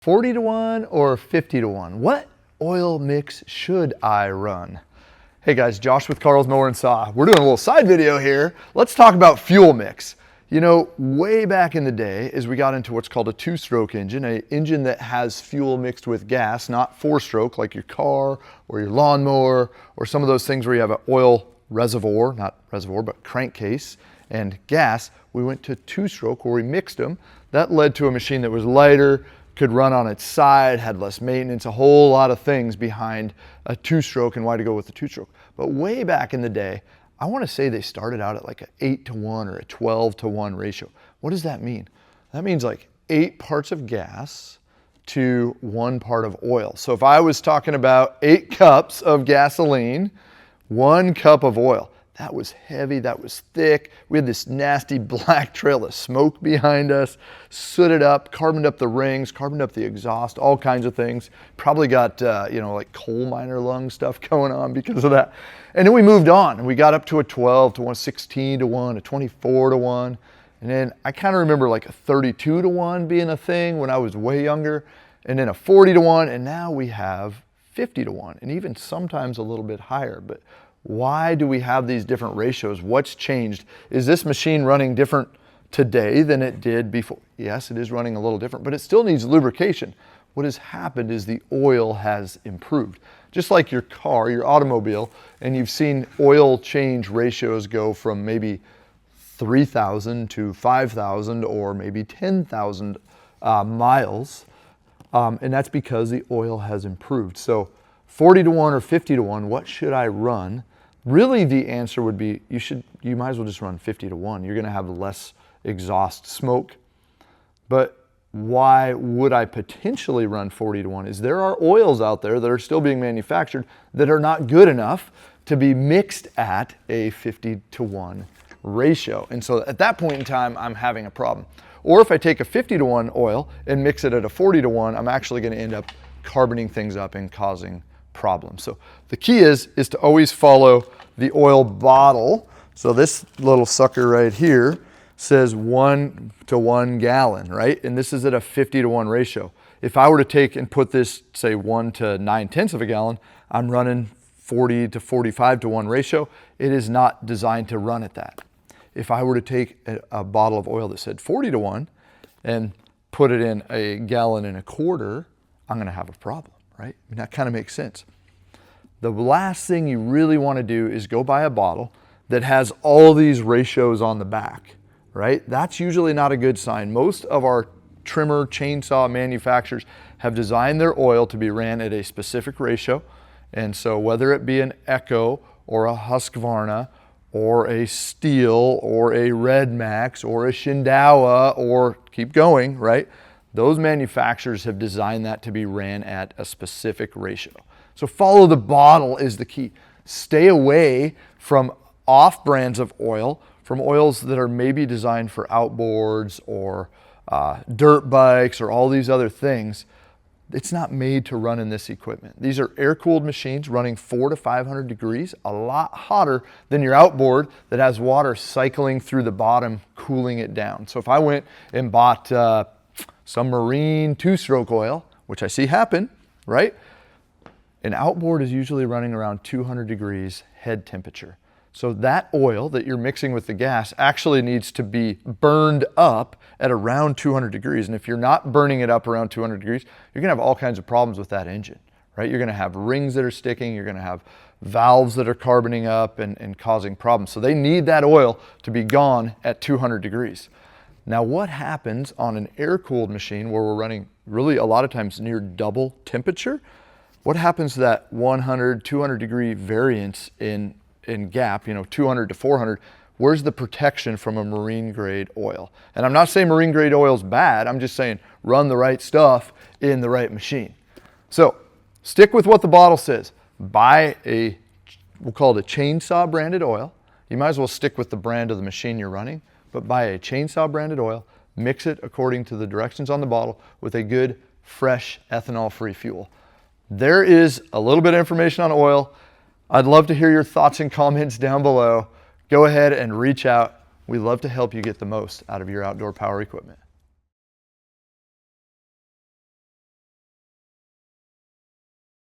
40 to 1 or 50 to 1? What oil mix should I run? Hey guys, Josh with Carl's Mower and Saw. We're doing a little side video here. Let's talk about fuel mix. You know, way back in the day, as we got into what's called a two-stroke engine, an engine that has fuel mixed with gas, not four-stroke like your car or your lawnmower or some of those things where you have an oil reservoir, not reservoir, but crankcase and gas. We went to two-stroke where we mixed them. That led to a machine that was lighter, could run on its side, had less maintenance, a whole lot of things behind a two-stroke and why to go with the two-stroke. But way back in the day, I want to say they started out at like an 8 to 1 or a 12 to 1 ratio. What does that mean? That means like 8 parts of gas to 1 part of oil. So if I was talking about 8 cups of gasoline, 1 cup of oil, that was heavy, that was thick. We had this nasty black trail of smoke behind us, sooted up, carboned up the rings, carboned up the exhaust, all kinds of things. Probably got, like coal miner lung stuff going on because of that. And then we moved on and we got up to a 12 to 1, 16 to 1, a 24 to 1. And then I kind of remember like a 32 to 1 being a thing when I was way younger, and then a 40 to 1. And now we have 50 to 1 and even sometimes a little bit higher. But why do we have these different ratios? What's changed? Is this machine running different today than it did before? Yes, it is running a little different, but it still needs lubrication. What has happened is the oil has improved. Just like your car, your automobile, and you've seen oil change ratios go from maybe 3,000 to 5,000 or maybe 10,000 miles. And that's because the oil has improved. So 40 to 1 or 50 to 1, what should I run? Really, the answer would be you might as well just run 50 to 1. You're going to have less exhaust smoke. But why would I potentially run 40 to 1 is there are oils out there that are still being manufactured that are not good enough to be mixed at a 50 to 1 ratio. And so at that point in time, I'm having a problem. Or if I take a 50 to 1 oil and mix it at a 40 to 1, I'm actually going to end up carboning things up and causing problems. So the key is to always follow the oil bottle. So this little sucker right here says 1 to 1 gallon, right? And this is at a 50 to 1 ratio. If I were to take and put this, say 1 to 9/10 of a gallon, I'm running 40 to 45 to 1 ratio. It is not designed to run at that. If I were to take a bottle of oil that said 40 to 1 and put it in a gallon and a quarter, I'm going to have a problem. Right? And that kind of makes sense. The last thing you really want to do is go buy a bottle that has all these ratios on the back, right? That's usually not a good sign. Most of our trimmer chainsaw manufacturers have designed their oil to be ran at a specific ratio. And so whether it be an Echo or a Husqvarna or a Steel or a Red Max or a Shindaiwa or keep going, right? Those manufacturers have designed that to be ran at a specific ratio. So follow the bottle is the key. Stay away from off brands of oil, from oils that are maybe designed for outboards or dirt bikes or all these other things. It's not made to run in this equipment. These are air-cooled machines running 400 to 500 degrees, a lot hotter than your outboard that has water cycling through the bottom, cooling it down. So if I went and bought some marine two-stroke oil, which I see happen, right? An outboard is usually running around 200 degrees head temperature. So that oil that you're mixing with the gas actually needs to be burned up at around 200 degrees. And if you're not burning it up around 200 degrees, you're gonna have all kinds of problems with that engine, right? You're gonna have rings that are sticking, you're gonna have valves that are carboning up and causing problems. So they need that oil to be gone at 200 degrees. Now what happens on an air-cooled machine where we're running really a lot of times near double temperature? What happens to that 100, 200 degree variance in gap, 200 to 400? Where's the protection from a marine grade oil? And I'm not saying marine grade oil is bad, I'm just saying run the right stuff in the right machine. So stick with what the bottle says. Buy we'll call it a chainsaw branded oil. You might as well stick with the brand of the machine you're running. But buy a chainsaw branded oil, mix it according to the directions on the bottle with a good, fresh, ethanol-free fuel. There is a little bit of information on oil. I'd love to hear your thoughts and comments down below. Go ahead and reach out. We'd love to help you get the most out of your outdoor power equipment.